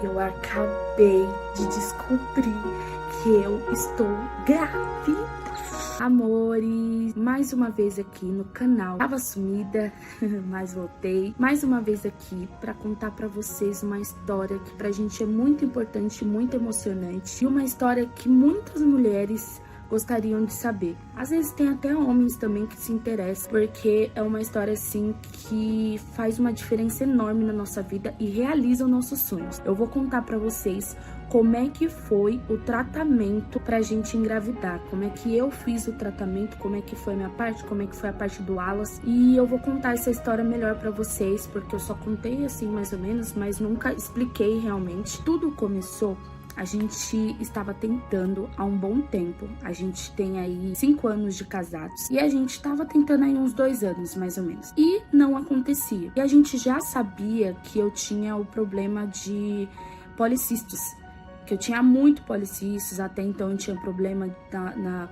eu acabei de descobrir que eu estou grávida. Amores, mais uma vez aqui no canal. Tava sumida, mas voltei. Mais uma vez aqui pra contar pra vocês uma história que pra gente é muito importante, muito emocionante. E uma história que muitas mulheres gostariam de saber. Às vezes tem até homens também que se interessam, porque é uma história assim que faz uma diferença enorme na nossa vida e realiza os nossos sonhos. Eu vou contar pra vocês como é que foi o tratamento pra gente engravidar, como é que eu fiz o tratamento, como é que foi a minha parte, como é que foi a parte do Wallace. E eu vou contar essa história melhor pra vocês, porque eu só contei assim mais ou menos, mas nunca expliquei realmente. Tudo começou, a gente estava tentando há um bom tempo. A gente tem aí 5 anos de casados. E a gente estava tentando aí uns 2 anos, mais ou menos. E não acontecia. E a gente já sabia que eu tinha o problema de policistos. Que eu tinha muito policistos. Até então eu tinha problema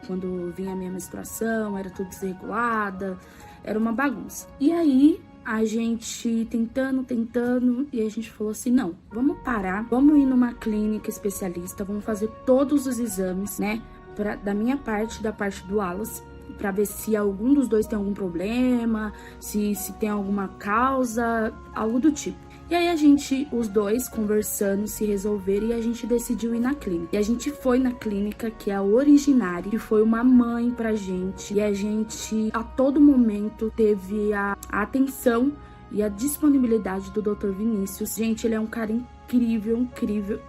quando vinha a minha menstruação. Era tudo desregulada. Era uma bagunça. E aí a gente tentando, e a gente falou assim, não, vamos parar, vamos ir numa clínica especialista, vamos fazer todos os exames, né, da minha parte, da parte do Wallace, pra ver se algum dos dois tem algum problema, se tem alguma causa, algo do tipo. E aí a gente, os dois conversando, se resolveram e a gente decidiu ir na clínica. E a gente foi na clínica, que é a Originária, que foi uma mãe pra gente. E a gente, a todo momento, teve a atenção e a disponibilidade do Dr. Vinícius. Gente, ele é um cara incrível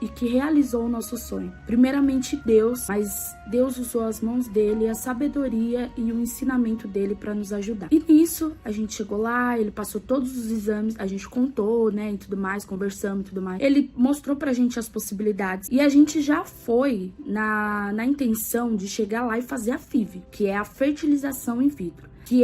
e que realizou o nosso sonho. Primeiramente Deus, mas Deus usou as mãos dele, a sabedoria e o ensinamento dele para nos ajudar. E nisso, a gente chegou lá, ele passou todos os exames, a gente contou, né, e tudo mais, conversamos e tudo mais. Ele mostrou pra gente as possibilidades e a gente já foi na intenção de chegar lá e fazer a FIV, que é a fertilização in vitro. Que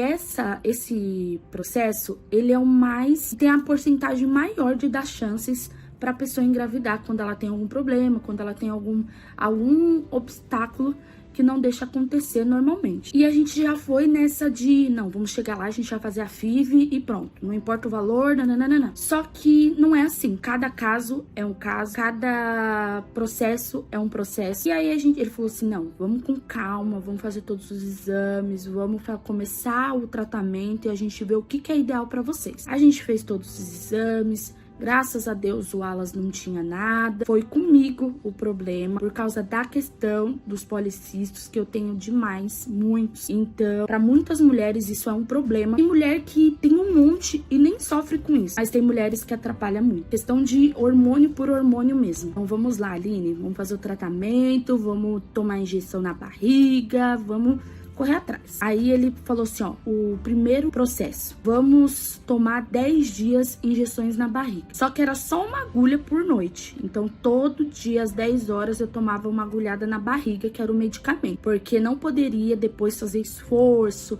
esse processo, ele é o mais, tem a porcentagem maior de dar chances para a pessoa engravidar quando ela tem algum problema, quando ela tem algum obstáculo que não deixa acontecer normalmente. E a gente já foi nessa de, não, vamos chegar lá, a gente vai fazer a FIV e pronto, não importa o valor, nananana. Só que não é assim, cada caso é um caso, cada processo é um processo. E aí ele falou assim, não, vamos com calma, vamos fazer todos os exames, vamos começar o tratamento e a gente vê o que é ideal para vocês. A gente fez todos os exames. Graças a Deus o Wallace não tinha nada. Foi comigo o problema, por causa da questão dos policistos, que eu tenho demais, muitos. Então, para muitas mulheres isso é um problema. Tem mulher que tem um monte e nem sofre com isso, mas tem mulheres que atrapalham muito. Questão de hormônio por hormônio mesmo. Então vamos lá, Aline, vamos fazer o tratamento, vamos tomar injeção na barriga, vamos correr atrás. Aí ele falou assim, ó, o primeiro processo, vamos tomar 10 dias injeções na barriga. Só que era só uma agulha por noite. Então, todo dia, às 10 horas, eu tomava uma agulhada na barriga, que era o medicamento. Porque não poderia depois fazer esforço,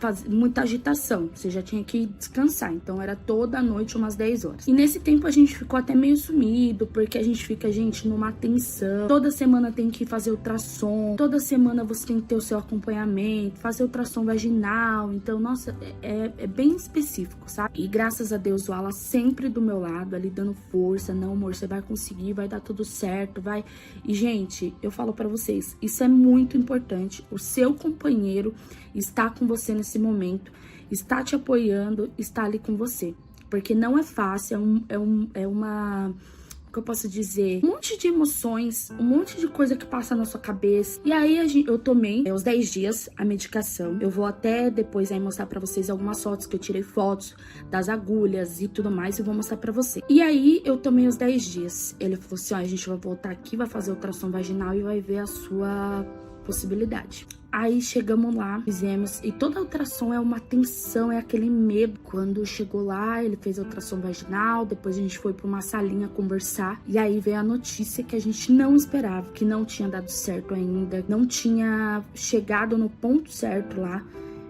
fazer muita agitação. Você já tinha que descansar. Então, era toda noite, umas 10 horas. E nesse tempo, a gente ficou até meio sumido, porque a gente fica, gente, numa tensão. Toda semana tem que fazer ultrassom. Toda semana você tem que ter o seu acompanhamento, fazer ultrassom vaginal. Então, nossa, é bem específico, sabe? E graças a Deus o Wallace sempre do meu lado, ali dando força. Não, amor, você vai conseguir, vai dar tudo certo, vai. E, gente, eu falo pra vocês, isso é muito importante. O seu companheiro está com você nesse momento, está te apoiando, está ali com você. Porque não é fácil, é uma... que eu posso dizer, um monte de emoções, um monte de coisa que passa na sua cabeça. E aí eu tomei os 10 dias a medicação. Eu vou até depois aí mostrar pra vocês algumas fotos, que eu tirei fotos das agulhas e tudo mais, e vou mostrar pra vocês. E aí eu tomei os 10 dias. Ele falou assim, ó, a gente vai voltar aqui, vai fazer ultrassom vaginal e vai ver a sua possibilidade. Aí chegamos lá, fizemos, e toda ultrassom é uma tensão, é aquele medo. Quando chegou lá, ele fez a ultrassom vaginal, depois a gente foi pra uma salinha conversar, e aí veio a notícia que a gente não esperava, que não tinha dado certo ainda, não tinha chegado no ponto certo lá,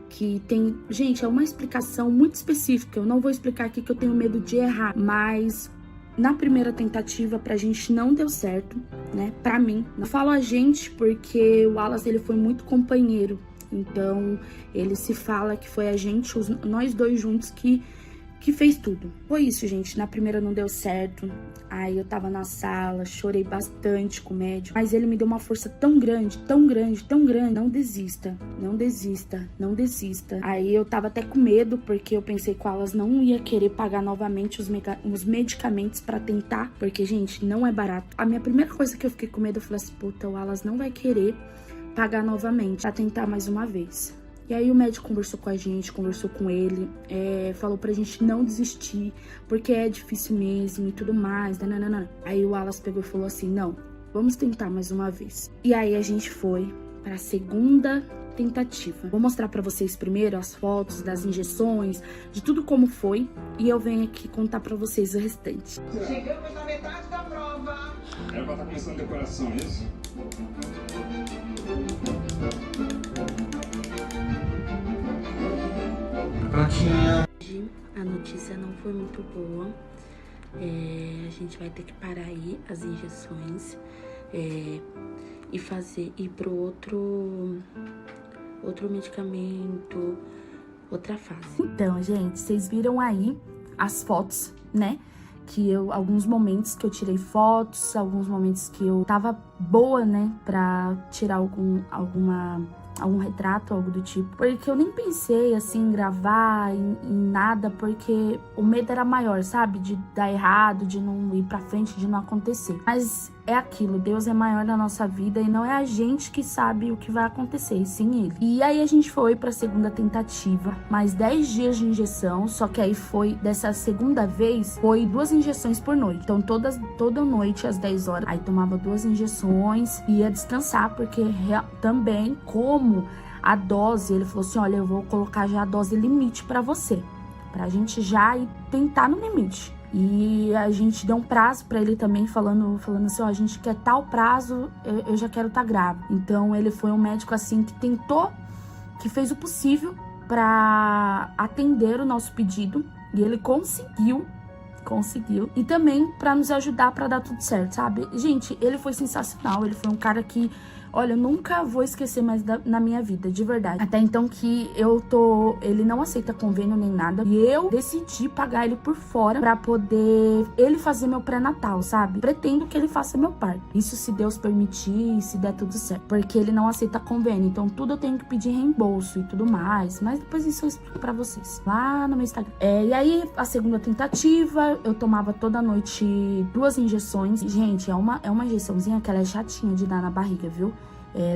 que tem... Gente, é uma explicação muito específica, eu não vou explicar aqui que eu tenho medo de errar, mas... Na primeira tentativa, pra gente não deu certo, né? Pra mim. Não falo a gente porque o Wallace, ele foi muito companheiro. Então, ele se fala que foi a gente, nós dois juntos que que fez tudo. Foi isso, gente. Na primeira não deu certo. Aí eu tava na sala, chorei bastante com o médico. Mas ele me deu uma força tão grande, tão grande, tão grande. Não desista, não desista, não desista. Aí eu tava até com medo, porque eu pensei que elas não ia querer pagar novamente os medicamentos pra tentar. Porque, gente, não é barato. A minha primeira coisa que eu fiquei com medo, eu falei assim, puta, o Alas não vai querer pagar novamente pra tentar mais uma vez. E aí o médico conversou com a gente, conversou com ele, falou pra gente não desistir, porque é difícil mesmo e tudo mais, nananana. Aí o Alas pegou e falou assim, não, vamos tentar mais uma vez. E aí a gente foi pra segunda tentativa. Vou mostrar pra vocês primeiro as fotos das injeções, de tudo como foi, e eu venho aqui contar pra vocês o restante. Chegamos na metade da prova. Era pra estar começando a decoração, é isso? Pratinha. A notícia não foi muito boa. A gente vai ter que parar aí as injeções e ir pro outro medicamento, outra fase. Então, gente, vocês viram aí as fotos, né? Alguns momentos que eu tirei fotos, alguns momentos que eu tava boa, né? Pra tirar algum retrato, algo do tipo. Porque eu nem pensei, assim, em gravar, em nada, porque o medo era maior, sabe? De dar errado, de não ir pra frente, de não acontecer. Mas é aquilo, Deus é maior na nossa vida e não é a gente que sabe o que vai acontecer, e sim Ele. E aí a gente foi pra segunda tentativa, mais 10 dias de injeção, só que aí dessa segunda vez, foi 2 injeções por noite. Então toda noite, às 10 horas, aí tomava 2 injeções e ia descansar, porque também, como a dose, ele falou assim, olha, eu vou colocar já a dose limite pra você, pra gente já ir tentar no limite. E a gente deu um prazo pra ele também, falando assim, ó, a gente quer tal prazo, eu já quero estar grávida. Então ele foi um médico assim que tentou, que fez o possível pra atender o nosso pedido. E ele conseguiu. E também pra nos ajudar pra dar tudo certo, sabe? Gente, ele foi sensacional, ele foi um cara que, olha, eu nunca vou esquecer mais na minha vida, de verdade. Até então que ele não aceita convênio nem nada. E eu decidi pagar ele por fora pra poder ele fazer meu pré-natal, sabe? Pretendo que ele faça meu parto. Isso se Deus permitir e se der tudo certo. Porque ele não aceita convênio, então tudo eu tenho que pedir reembolso e tudo mais. Mas depois isso eu explico pra vocês lá no meu Instagram. E aí, a segunda tentativa, eu tomava toda noite 2 injeções. Gente, é uma injeçãozinha que ela é chatinha de dar na barriga, viu?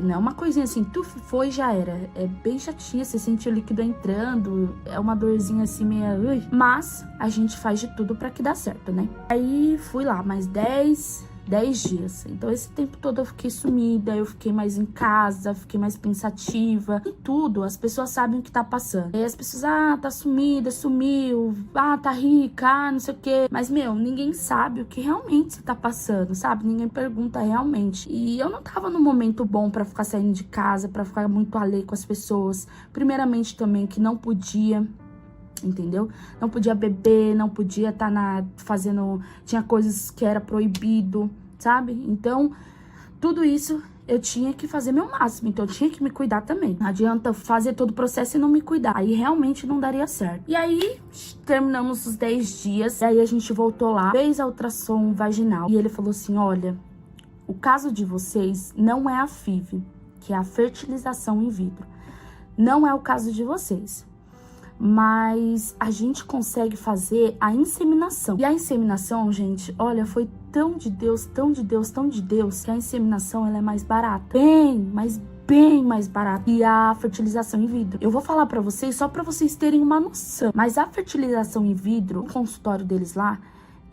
Não é uma coisinha assim, tu foi, já era. É bem chatinha, você sente o líquido entrando, é uma dorzinha assim meio... Mas a gente faz de tudo pra que dá certo, né? Aí fui lá, mais 10 dias. Então esse tempo todo eu fiquei sumida, eu fiquei mais em casa, fiquei mais pensativa. Em tudo, as pessoas sabem o que tá passando. E as pessoas, tá sumida, sumiu, tá rica, não sei o quê. Mas, ninguém sabe o que realmente você tá passando, sabe? Ninguém pergunta realmente. E eu não tava num momento bom pra ficar saindo de casa, pra ficar muito alheio com as pessoas. Primeiramente também que não podia... Entendeu? Não podia beber, não podia estar fazendo... Tinha coisas que era proibido, sabe? Então, tudo isso eu tinha que fazer meu máximo. Então, eu tinha que me cuidar também. Não adianta fazer todo o processo e não me cuidar. Aí, realmente, não daria certo. E aí, terminamos os 10 dias. E aí, a gente voltou lá, fez a ultrassom vaginal. E ele falou assim, olha, o caso de vocês não é a FIV, que é a fertilização in vitro. Não é o caso de vocês. Mas a gente consegue fazer a inseminação. E a inseminação, gente, olha, foi tão de Deus, tão de Deus, tão de Deus, que a inseminação, ela é mais barata. Bem mais barata. E a fertilização in vitro, eu vou falar pra vocês, só pra vocês terem uma noção. Mas a fertilização in vitro, no consultório deles lá,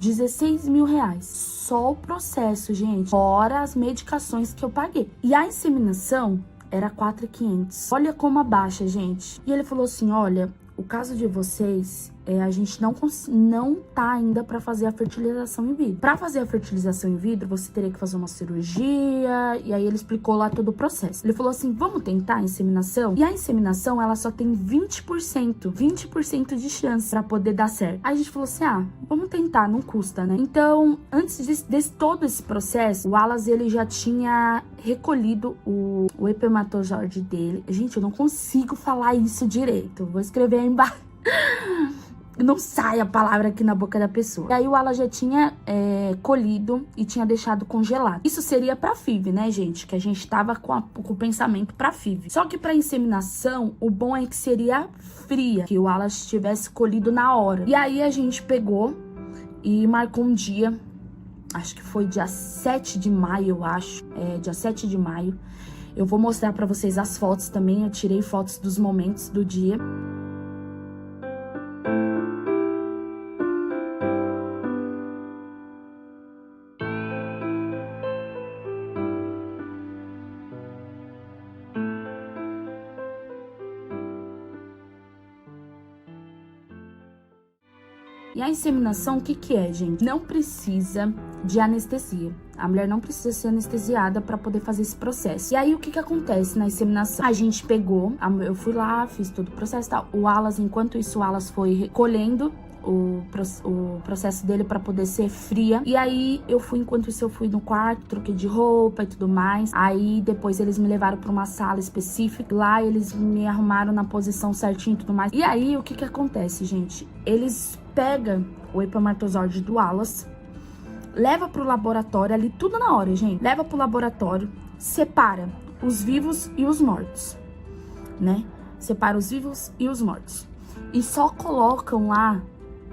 16 mil reais. Só o processo, gente. Fora as medicações que eu paguei. E a inseminação era 4.500. Olha como abaixa, gente. E ele falou assim, olha... O caso de vocês, a gente não tá ainda pra fazer a fertilização in vitro. Pra fazer a fertilização in vitro, você teria que fazer uma cirurgia, e aí ele explicou lá todo o processo. Ele falou assim, vamos tentar a inseminação? E a inseminação, ela só tem 20% de chance pra poder dar certo. Aí a gente falou assim, vamos tentar, não custa, né? Então, antes de todo esse processo, o Alas, ele já tinha recolhido o espermatozoide dele. Gente, eu não consigo falar isso direito. Vou escrever aí embaixo. não sai a palavra aqui na boca da pessoa. E aí o Wallace já tinha colhido e tinha deixado congelado. Isso seria pra FIV, né, gente? Que a gente tava com o pensamento pra FIV. Só que pra inseminação, o bom é que seria fria, que o Wallace tivesse colhido na hora. E aí a gente pegou e marcou um dia, acho que foi dia 7 de maio, eu acho. Dia 7 de maio. Eu vou mostrar pra vocês as fotos também. Eu tirei fotos dos momentos do dia. E a inseminação, o que é, gente? Não precisa de anestesia. A mulher não precisa ser anestesiada para poder fazer esse processo. E aí, o que acontece na inseminação? A gente pegou, eu fui lá, fiz todo o processo e tal. O Wallace, enquanto isso, o Wallace foi recolhendo o processo dele para poder ser fria. E aí, enquanto isso, eu fui no quarto, troquei de roupa e tudo mais. Aí, depois, eles me levaram para uma sala específica. Lá, eles me arrumaram na posição certinha e tudo mais. E aí, o que acontece, gente? Eles pegam o espermatozoide do Wallace, leva pro laboratório ali, tudo na hora, gente. Leva pro laboratório, separa os vivos e os mortos, né? Separa os vivos e os mortos. E só colocam lá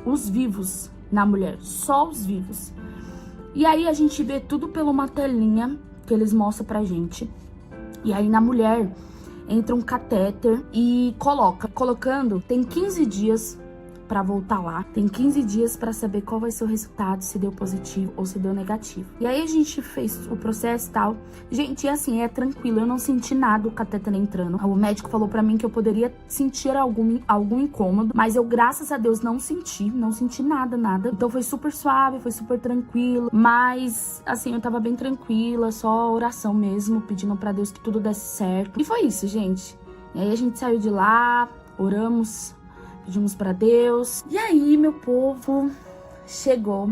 os vivos na mulher, só os vivos. E aí a gente vê tudo pela uma telinha que eles mostram pra gente. E aí na mulher entra um catéter e colocando, tem 15 dias pra voltar lá. Tem 15 dias pra saber qual vai ser o resultado, se deu positivo ou se deu negativo. E aí a gente fez o processo e tal. Gente, assim, é tranquilo, eu não senti nada o catéter entrando. O médico falou pra mim que eu poderia sentir algum incômodo, mas eu, graças a Deus, não senti nada. Então foi super suave, foi super tranquilo, mas, assim, eu tava bem tranquila, só oração mesmo, pedindo pra Deus que tudo desse certo. E foi isso, gente. E aí a gente saiu de lá, oramos, pedimos pra Deus. E aí, meu povo, chegou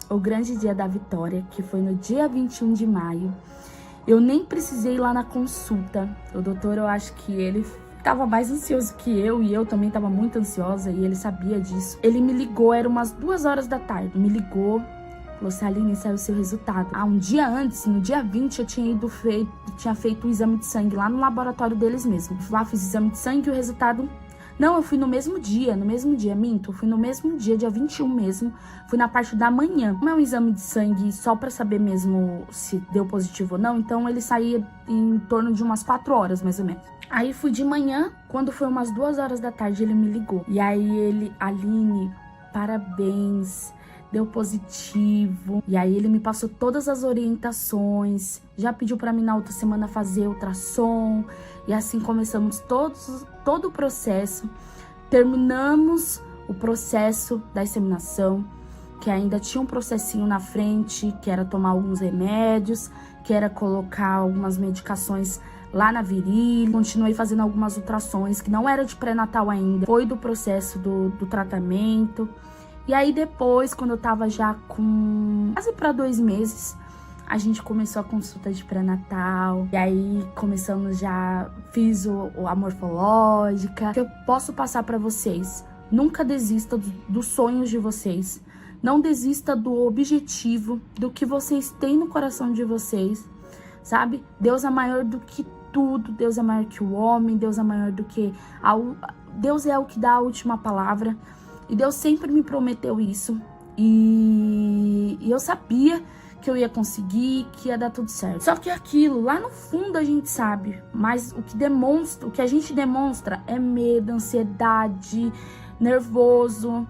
o grande dia da vitória, que foi no dia 21 de maio. Eu nem precisei ir lá na consulta. O doutor, eu acho que ele tava mais ansioso que eu, e eu também tava muito ansiosa, e ele sabia disso. Ele me ligou, era umas 2 horas da tarde, me ligou, falou assim: Aline, saiu o seu resultado. Um dia antes, no dia 20, eu tinha feito o exame de sangue lá no laboratório deles mesmo. Lá fiz o exame de sangue e o resultado... Não, eu fui no mesmo dia, minto. Eu fui no mesmo dia, dia 21 mesmo. Fui na parte da manhã. Como é um exame de sangue só pra saber mesmo se deu positivo ou não, então ele saía em torno de umas 4 horas, mais ou menos. Aí fui de manhã, quando foi umas 2 horas da tarde, ele me ligou. E aí ele: Aline, parabéns, deu positivo. E aí ele me passou todas as orientações, já pediu pra mim na outra semana fazer ultrassom. E assim começamos todo o processo. Terminamos o processo da inseminação, que ainda tinha um processinho na frente, que era tomar alguns remédios, que era colocar algumas medicações lá na virilha. Continuei fazendo algumas ultrassons, que não era de pré-natal ainda, foi do processo do tratamento. E aí depois, quando eu tava já com quase para 2 meses, a gente começou a consulta de pré-natal. E aí fiz a morfológica. Que eu posso passar para vocês: nunca desista dos sonhos de vocês. Não desista do objetivo, do que vocês têm no coração de vocês, sabe? Deus é maior do que tudo. Deus é maior que o homem. Deus é maior do que... Deus é o que dá a última palavra. E Deus sempre me prometeu isso. E eu sabia que eu ia conseguir, que ia dar tudo certo. Só que aquilo, lá no fundo a gente sabe, mas o que a gente demonstra é medo, ansiedade, nervoso.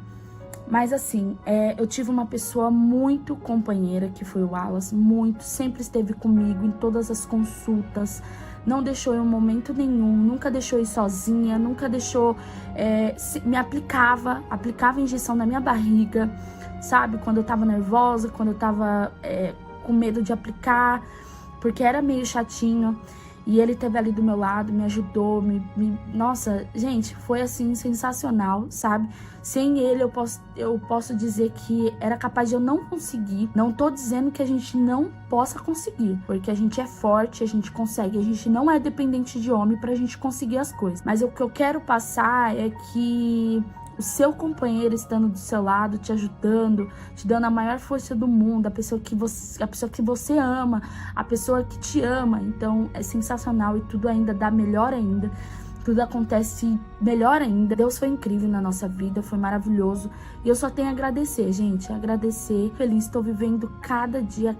Mas assim, eu tive uma pessoa muito companheira, que foi o Wallace, sempre esteve comigo em todas as consultas, não deixou em um momento nenhum, nunca deixou ir sozinha, nunca deixou, me aplicava injeção na minha barriga, sabe? Quando eu tava nervosa, quando eu tava com medo de aplicar, porque era meio chatinho. E ele esteve ali do meu lado, me ajudou, Nossa, gente, foi assim, sensacional, sabe? Sem ele, eu posso dizer que era capaz de eu não conseguir. Não tô dizendo que a gente não possa conseguir, porque a gente é forte, a gente consegue. A gente não é dependente de homem pra gente conseguir as coisas. Mas o que eu quero passar é que o seu companheiro estando do seu lado, te ajudando, te dando a maior força do mundo, a pessoa que você ama, a pessoa que te ama. Então é sensacional e tudo ainda dá melhor ainda. Tudo acontece melhor ainda. Deus foi incrível na nossa vida, foi maravilhoso. E eu só tenho a agradecer, gente. Agradecer. Feliz, tô vivendo cada dia,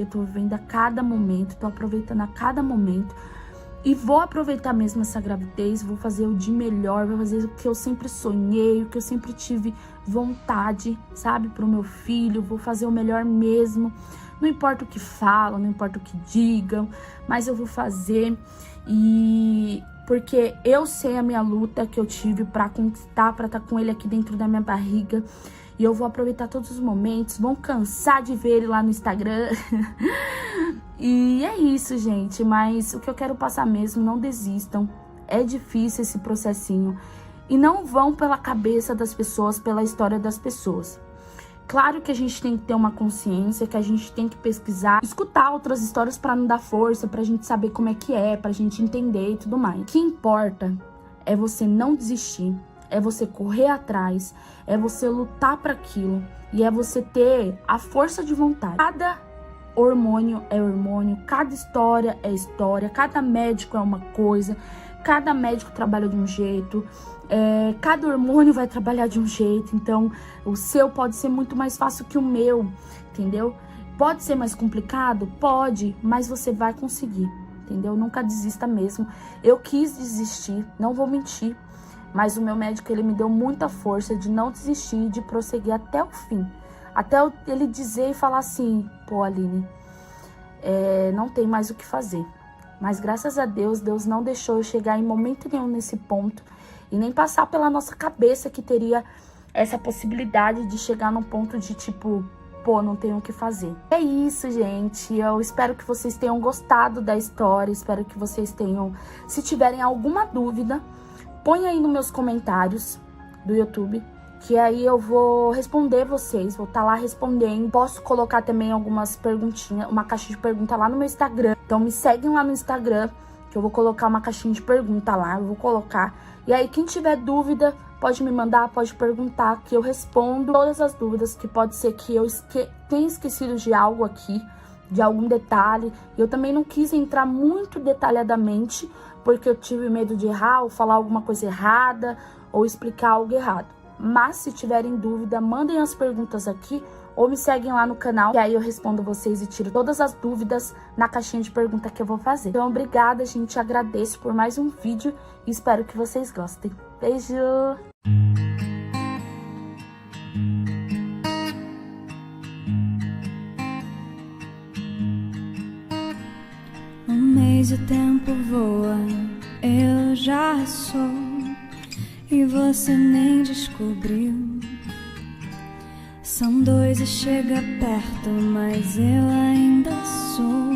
tô vivendo a cada momento, tô aproveitando a cada momento. E vou aproveitar mesmo essa gravidez, vou fazer o de melhor, vou fazer o que eu sempre sonhei, o que eu sempre tive vontade, sabe, pro meu filho. Vou fazer o melhor mesmo. Não importa o que falam, não importa o que digam, mas eu vou fazer. E porque eu sei a minha luta que eu tive pra conquistar, pra estar com ele aqui dentro da minha barriga. E eu vou aproveitar todos os momentos, vão cansar de ver ele lá no Instagram. E é isso, gente. Mas o que eu quero passar mesmo, não desistam. É difícil esse processinho. E não vão pela cabeça das pessoas, pela história das pessoas. Claro que a gente tem que ter uma consciência, que a gente tem que pesquisar, escutar outras histórias pra não dar força, pra gente saber como é que é, pra gente entender e tudo mais. O que importa é você não desistir, é você correr atrás, é você lutar para aquilo e é você ter a força de vontade. Cada hormônio é hormônio, cada história é história, cada médico é uma coisa, cada médico trabalha de um jeito, cada hormônio vai trabalhar de um jeito. Então o seu pode ser muito mais fácil que o meu, entendeu? Pode ser mais complicado? Pode, mas você vai conseguir, entendeu? Nunca desista mesmo. Eu quis desistir, não vou mentir, mas o meu médico, ele me deu muita força de não desistir, de prosseguir até o fim. Até ele dizer e falar assim, pô, Aline, não tem mais o que fazer. Mas graças a Deus, Deus não deixou eu chegar em momento nenhum nesse ponto. E nem passar pela nossa cabeça que teria essa possibilidade de chegar num ponto de tipo, pô, não tenho o que fazer. É isso, gente. Eu espero que vocês tenham gostado da história. Espero que vocês tenham, se tiverem alguma dúvida, põe aí nos meus comentários do YouTube, que aí eu vou responder vocês, vou estar lá respondendo. Posso colocar também algumas perguntinhas, uma caixinha de pergunta lá no meu Instagram. Então me seguem lá no Instagram, que eu vou colocar uma caixinha de pergunta lá, eu vou colocar. E aí quem tiver dúvida, pode me mandar, pode perguntar, que eu respondo todas as dúvidas, que pode ser que eu tenha esquecido de algo aqui, de algum detalhe. Eu também não quis entrar muito detalhadamente, porque eu tive medo de errar, ou falar alguma coisa errada, ou explicar algo errado. Mas se tiverem dúvida, mandem as perguntas aqui, ou me seguem lá no canal, e aí eu respondo vocês e tiro todas as dúvidas na caixinha de pergunta que eu vou fazer. Então, obrigada, gente, agradeço por mais um vídeo e espero que vocês gostem. Beijo! Um mês o tempo voa, eu já sou, e você nem descobriu. São 2 e chega perto, mas eu ainda sou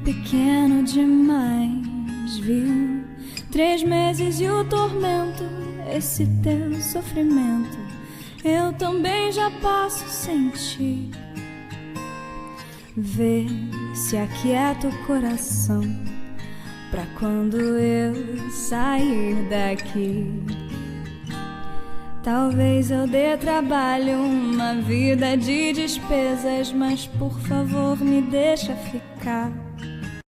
pequeno demais, viu? 3 meses e o tormento, esse teu sofrimento, eu também já passo a sentir. Vê se aquieta o coração pra quando eu sair daqui. Talvez eu dê trabalho, uma vida de despesas, mas por favor me deixa ficar.